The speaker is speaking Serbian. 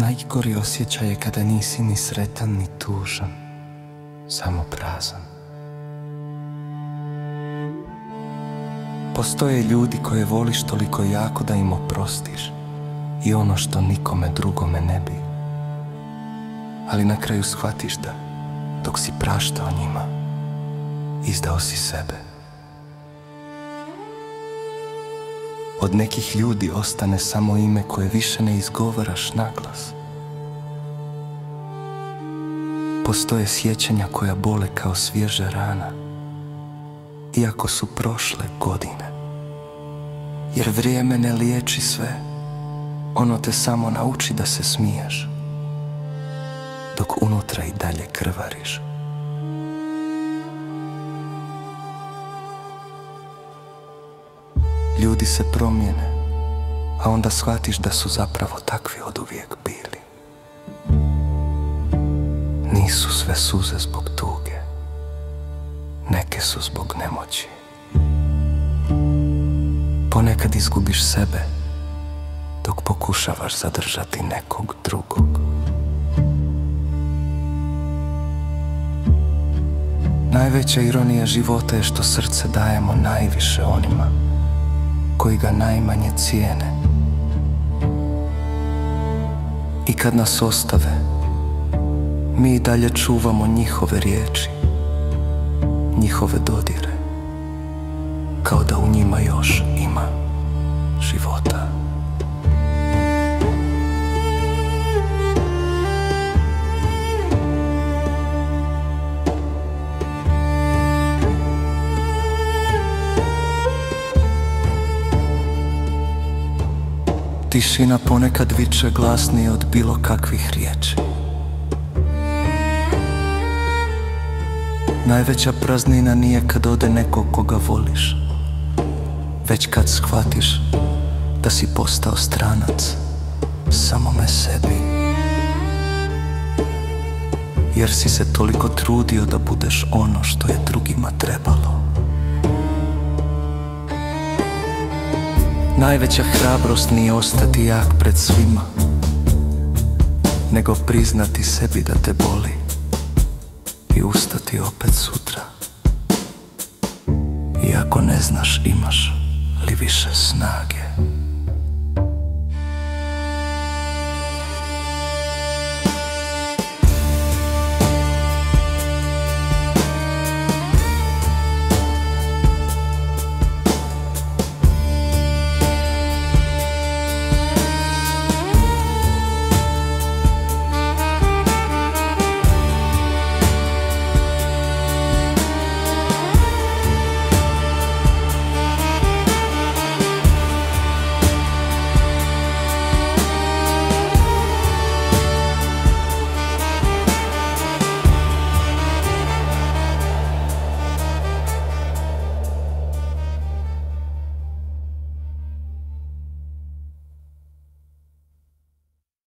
Najgori osjećaj je kada nisi ni sretan ni tužan, samo prazan. Postoje ljudi koje voliš toliko jako da im oprostiš i ono što nikome drugome ne bi. Ali na kraju shvatiš da, dok si praštao njima, izdao si sebe. Od nekih ljudi ostane samo ime koje više ne izgovaraš naglas. Postoje sjećanja koja bole kao svježa rana, iako su prošle godine. Jer vrijeme ne liječi sve, ono te samo nauči da se smiješ, dok unutra i dalje krvariš. Ljudi se promijene, a onda shvatiš da su zapravo takvi oduvijek bili. Nisu sve suze zbog tuge, neke su zbog nemoći. Ponekad izgubiš sebe, dok pokušavaš zadržati nekog drugog. Najveća ironija života je što srce dajemo najviše onima koji ga najmanje cijene. I kad nas ostave, mi i dalje čuvamo njihove riječi, njihove dodire, kao da u njima još ima života. Tišina ponekad viče glasnije od bilo kakvih riječi. Najveća praznina nije kad ode neko koga voliš, već kad shvatiš da si postao stranac samome sebi. Jer si se toliko trudio da budeš ono što je drugima trebalo. Najveća hrabrost nije ostati jak pred svima, nego priznati sebi da te boli i ustati opet sutra. Iako ne znaš imaš li više snage.